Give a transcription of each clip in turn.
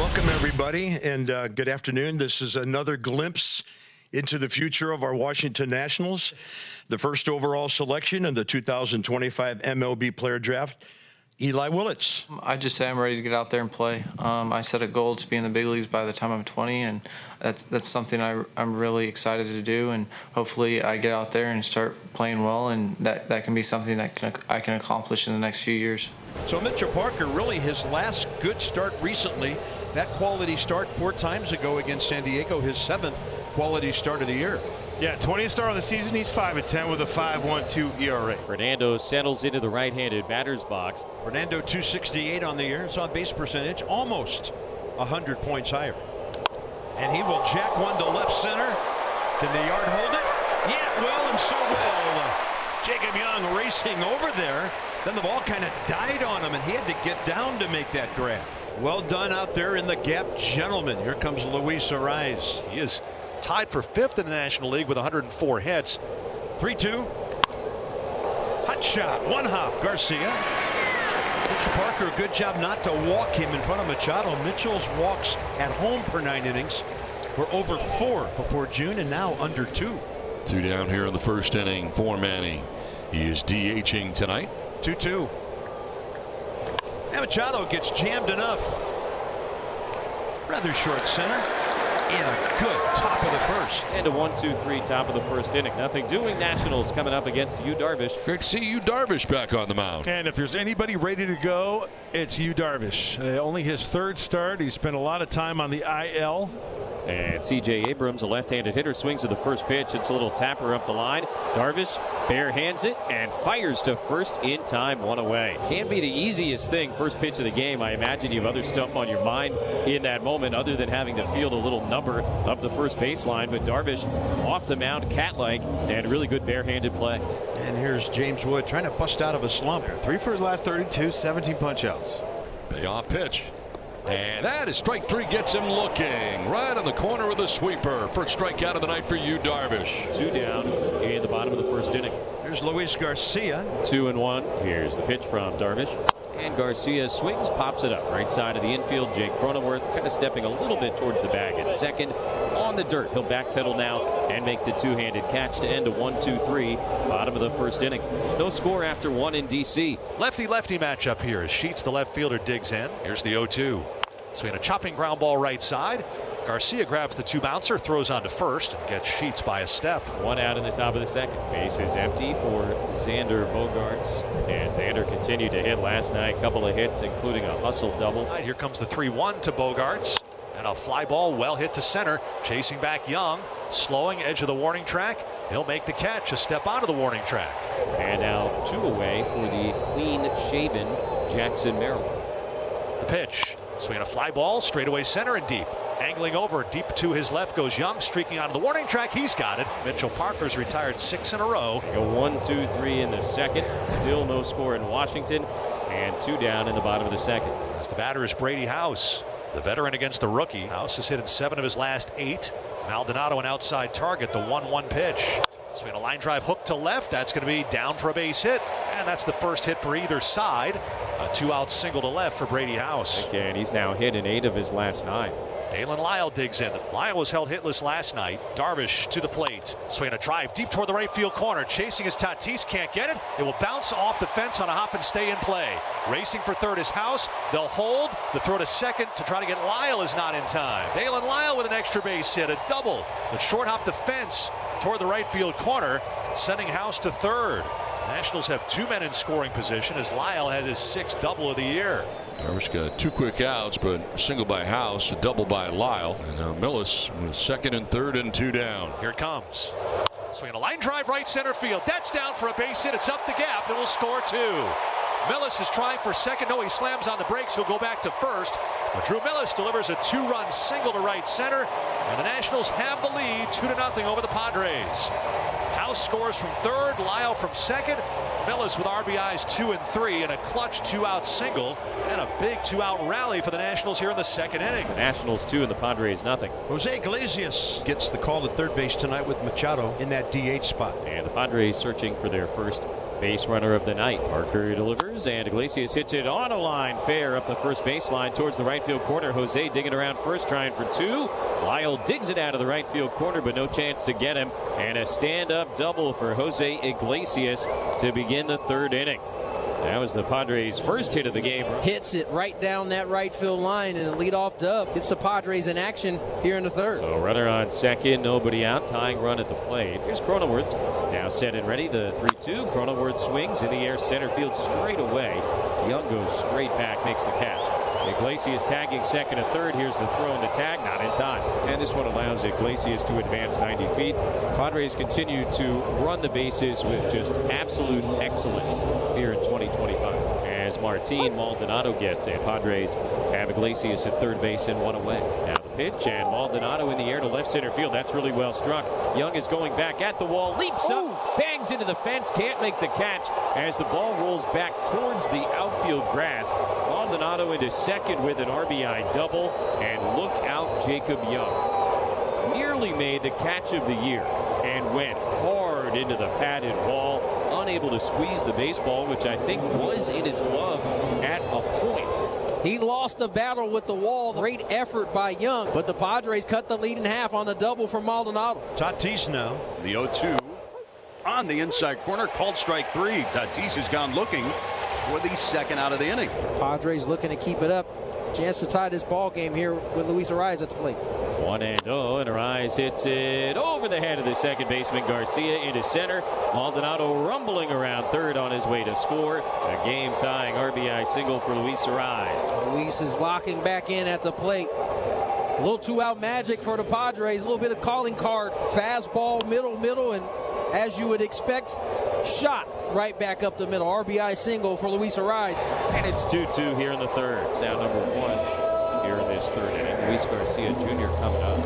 Welcome, everybody, and good afternoon. This is another glimpse into the future of our Washington Nationals. The first overall selection in the 2025 MLB player draft, Eli Willits. I just say I'm ready to get out there and play. I set a goal to be in the big leagues by the time I'm 20, and that's something I'm really excited to do. And hopefully I get out there and start playing well, and that can be something that I can accomplish in the next few years. So Mitchell Parker, really his last good start recently. That quality start 4 times ago against San Diego, his 7th quality start of the year. Yeah, 20th start of the season. He's 5-10 with a 5.12 ERA. Fernando settles into the right-handed batter's box. Fernando 268 on the year. His on-base percentage almost 100 points higher. And he will jack one to left center. Can the yard hold it? Yeah, it will, and so will. Jacob Young racing over there. Then the ball kind of died on him, and he had to get down to make that grab. Well done out there in the gap, gentlemen. Here comes Luis Arraez. He is tied for 5th in the National League with 104 hits. 3-2. Hot shot. One hop. Garcia. Mitchell Parker, a good job not to walk him in front of Machado. Mitchell's walks at home per 9 innings were over 4 before June, and now under 2. 2 down here in the first inning for Manny. He is DHing tonight. 2-2. And Machado gets jammed enough. Rather short center. And a good top of the first. And a 1-2-3 top of the first inning. Nothing doing. Nationals coming up against Yu Darvish. Great to see Yu Darvish back on the mound. And if there's anybody ready to go, it's Yu Darvish. Only his 3rd start. He spent a lot of time on the IL. And C.J. Abrams, a left-handed hitter, swings at the first pitch. It's a little tapper up the line. Darvish bare hands it and fires to first in time, 1 away. Can't be the easiest thing first pitch of the game. I imagine you have other stuff on your mind in that moment other than having to field a little number up the first baseline. But Darvish off the mound, cat-like, and really good bare-handed play. And here's James Wood trying to bust out of a slump. 3 for his last 32, 17 punch-outs. Payoff pitch. And that is strike 3, gets him looking right on the corner of the sweeper. First strikeout of the night for Yu Darvish. 2 down in the bottom of the first inning. Here's Luis Garcia. 2-1. Here's the pitch from Darvish. And Garcia swings, pops it up. Right side of the infield. Jake Cronenworth kind of stepping a little bit towards the bag at second. On the dirt. He'll backpedal now and make the 2-handed catch to end a 1-2-3. Bottom of the first inning. No score after 1 in D.C. Lefty-lefty matchup here as Sheets, the left fielder, digs in. Here's the 0-2. Swinging a chopping ground ball right side. Garcia grabs the 2-bouncer, throws on to first, and gets Sheets by a step. 1 out in the top of the second. Base is empty for Xander Bogaerts. And Xander continued to hit last night. Couple of hits, including a hustle double. Here comes the 3-1 to Bogaerts. And a fly ball well hit to center. Chasing back Young. Slowing, edge of the warning track. He'll make the catch, a step onto the warning track. And now 2 away for the clean-shaven Jackson Merrill. The pitch. Swinging a fly ball, straightaway center and deep. Angling over, deep to his left goes Young, streaking onto the warning track. He's got it. Mitchell Parker's retired 6 in a row. A 1-2-3 in the second. Still no score in Washington. And 2 down in the bottom of the second. As the batter is Brady House, the veteran against the rookie. House has hit in 7 of his last 8. Maldonado an outside target, the 1-1 pitch. Swinging a line drive hook to left. That's going to be down for a base hit. And that's the first hit for either side. A 2-out single to left for Brady House. Okay, and he's now hit in 8 of his last 9. Dalen Lyle digs in. Lyle was held hitless last night. Darvish to the plate. Swinging a drive deep toward the right field corner. Chasing his Tatis, can't get it. It will bounce off the fence on a hop and stay in play. Racing for third is House. They'll hold. The throw to second to try to get Lyle is not in time. Dalen Lyle with an extra base hit. A double. The short hop the fence toward the right field corner, sending House to third. Nationals have 2 men in scoring position as Lyle had his 6th double of the year. Darvish got 2 quick outs, but a single by House, a double by Lyle. And now Millis with 2nd and 3rd and 2 down. Here it comes. Swinging a line drive right center field. That's down for a base hit. It's up the gap. It will score 2. Millis is trying for second. No, he slams on the brakes. He'll go back to first. But Drew Millis delivers a 2-run single to right center. And the Nationals have the lead 2-0 over the Padres. House scores from third. Lyle from second. Millis with RBIs 2 and 3 and a clutch 2-out single and a big 2-out rally for the Nationals here in the second inning. The Nationals 2 and the Padres nothing. Jose Iglesias gets the call at third base tonight with Machado in that DH spot. And the Padres searching for their first Base runner of the night. Parker delivers, and Iglesias hits it on a line fair up the first baseline towards the right field corner. Jose digging around first, trying for two. Lyle digs it out of the right field corner, but no chance to get him. And a stand-up double for Jose Iglesias to begin the third inning. That was the Padres' first hit of the game. Hits it right down that right field line, and a leadoff dub gets the Padres in action here in the third. So runner on second, nobody out, tying run at the plate. Here's Cronenworth, now set and ready. The 3-2. Cronenworth swings in the air, center field straight away. Young goes straight back, makes the catch. Iglesias tagging second and third. Here's the throw and the tag, not in time. And this one allows Iglesias to advance 90 feet. Padres continue to run the bases with just absolute excellence here in 2025. As Martin Maldonado gets it, Padres have Iglesias at third base and one away. Now the pitch, and Maldonado in the air to left center field. That's really well struck. Young is going back at the wall, leaps up, bangs into the fence, can't make the catch as the ball rolls back towards the outfield grass. Maldonado into second with an RBI double, and look out, Jacob Young. Nearly made the catch of the year and went hard into the padded wall, unable to squeeze the baseball, which I think was in his glove at a point. He lost the battle with the wall. Great effort by Young, but the Padres cut the lead in half on the double from Maldonado. Tatis now. The 0-2 on the inside corner, called strike three. Tatis has gone looking for the second out of the inning. Padres looking to keep it up. Chance to tie this ball game here with Luis Arraez at the plate. 1-0, and Arraez hits it over the head of the second baseman Garcia into center. Maldonado rumbling around third on his way to score. A game-tying RBI single for Luis Arraez. Luis is locking back in at the plate. A little two-out magic for the Padres. A little bit of calling card. Fastball, middle, and as you would expect, shot right back up the middle. RBI single for Luis Arraez. And it's 2-2 here in the third. Sound number one here in this third inning. Luis Garcia Jr. coming up.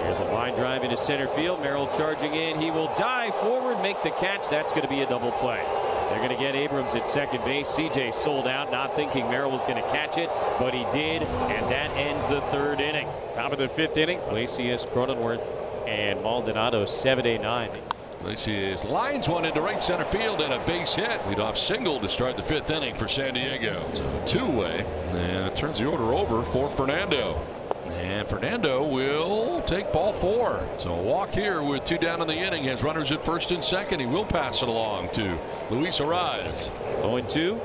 Here's a line drive into center field. Merrill charging in. He will dive forward, make the catch. That's going to be a double play. They're going to get Abrams at second base. CJ sold out, not thinking Merrill was going to catch it, but he did, and that ends the third inning. Top of the fifth inning, Iglesias, Cronenworth, and Maldonado, 7-9. Iglesias lines one into right center field and a base hit. Leadoff single to start the fifth inning for San Diego. So two-way, and it turns the order over for Fernando. And Fernando will take ball four. So a walk here with two down in the inning. Has runners at first and second. He will pass it along to Luis Arraez. 0-2.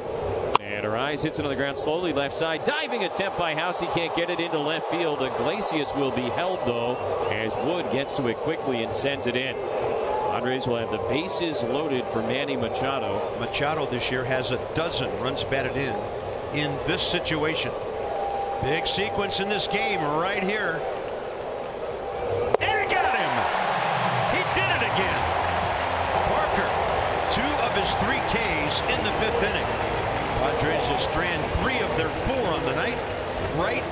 And Arraez hits it on the ground slowly left side. Diving attempt by House. He can't get it into left field. Iglesias will be held though as Wood gets to it quickly and sends it in. Padres will have the bases loaded for Manny Machado. Machado this year has a dozen runs batted in this situation. Big sequence in this game right here. And it got him. He did it again. Parker, 2 of his 3 Ks in the fifth inning. Padres will strand 3 of their 4 on the night right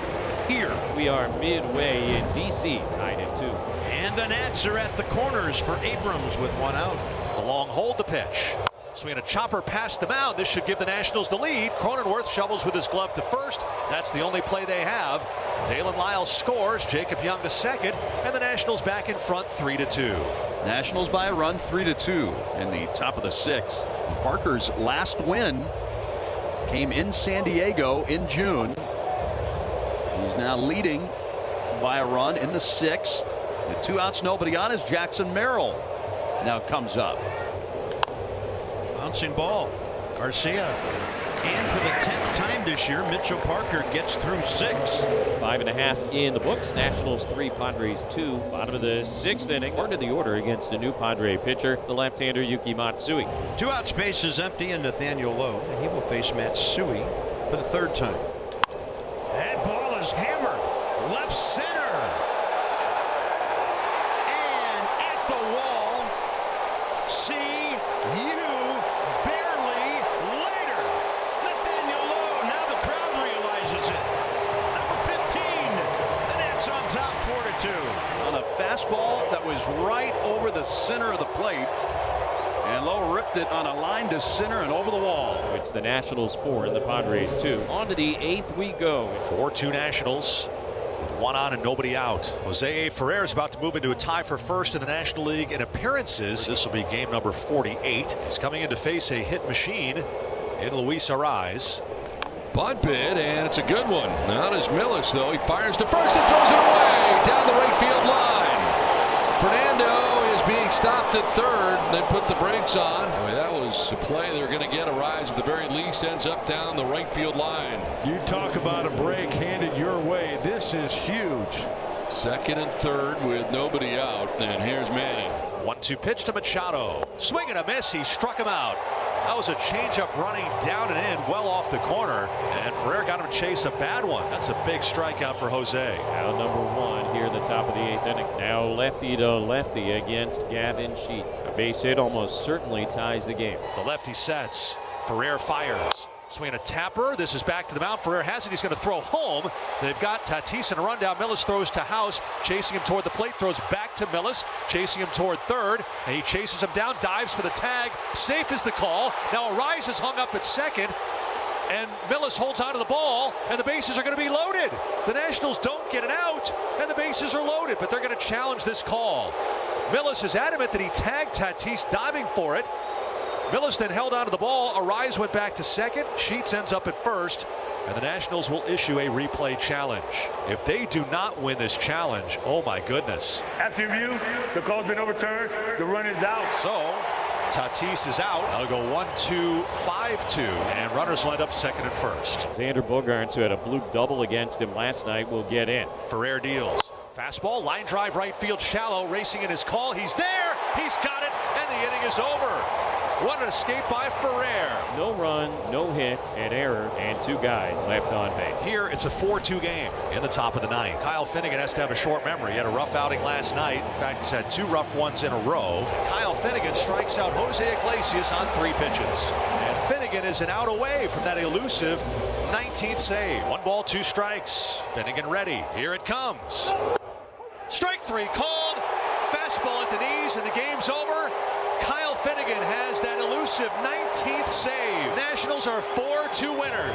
here. We are midway in D.C. tied at 2. And the Nats are at the corners for Abrams with 1 out. The long hold to pitch. Swinging a chopper past the mound. This should give the Nationals the lead. Cronenworth shovels with his glove to first. That's the only play they have. Dalen Lyles scores. Jacob Young to second. And the Nationals back in front 3-2. Nationals by a run, 3-2 in the top of the 6th. Parker's last win came in San Diego in June. He's now leading by a run in the 6th. With 2 outs, nobody on, as Jackson Merrill now comes up. Bouncing ball. Garcia. And for the 10th time this year, Mitchell Parker gets through 6. 5.5 in the books. Nationals 3, Padres 2. Bottom of the 6th inning. Part of the order against a new Padre pitcher, the left-hander Yuki Matsui. 2 outs, base is empty, and Nathaniel Lowe. And he will face Matsui for the 3rd time. That ball is hammered. Left center. And at the wall. See you barely later. Nathaniel Lowe. Now the crowd realizes it. Number 15. The Nats on top 4-2. On a fastball that was right over the center of the plate. And Lowe ripped it on a line to center and over the wall. It's the Nationals 4 and the Padres 2. On to the 8th we go. 4-2 Nationals. with one on and nobody out. Jose Ferrer is about to move into a tie for first in the National League in appearances. This will be game number 48. He's coming in to face a hit machine in Luis Arraez. Bunt bid, and it's a good one. Not as Millis, though. He fires to first and throws it away down the right field line. Fernando is being stopped at third. They put the brakes on. Boy, that was a play they're going to get. Arraez at the very least ends up down the right field line. You talk about a break handed your way. This is huge. Second and third with nobody out. And here's Manning. 1-2 pitch to Machado. Swing and a miss. He struck him out. That was a changeup running down and in, well off the corner. And Ferrer got him to chase a bad one. That's a big strikeout for Jose. Now number one here in the top of the 8th inning. Now lefty to lefty against Gavin Sheets. A base hit almost certainly ties the game. The lefty sets. Ferrer fires. Swing a tapper. This is back to the mound. Ferrer has it. He's going to throw home. They've got Tatis in a rundown. Millis throws to House, chasing him toward the plate. Throws back to Millis, chasing him toward third. And he chases him down, dives for the tag. Safe is the call. Now Arraez is hung up at second. And Millis holds onto the ball, and the bases are going to be loaded. The Nationals don't get it out, and the bases are loaded, but they're going to challenge this call. Millis is adamant that he tagged Tatis diving for it. Millis then held onto the ball. Arraez went back to second. Sheets ends up at first, and the Nationals will issue a replay challenge. If they do not win this challenge, oh my goodness. After review, the call's been overturned. The run is out. So Tatis is out. They'll go 1-2, 5-2, and runners will end up second and first. Xander Bogaerts, who had a bloop double against him last night, will get in. Ferrer deals. Fastball, line drive right field shallow, racing in his call. He's there. He's got it, and the inning is over. What an escape by Ferrer. No runs, no hits, an error, and 2 guys left on base. Here it's a 4-2 game in the top of the 9th. Kyle Finnegan has to have a short memory. He had a rough outing last night. In fact, he's had 2 rough ones in a row. Kyle Finnegan strikes out Jose Iglesias on 3 pitches. And Finnegan is an out away from that elusive 19th save. 1 ball, 2 strikes. Finnegan ready. Here it comes. Strike 3 called. Fastball at the knees, and the game's over. Kyle Finnegan has that elusive 19th save. Nationals are 4-2 winners.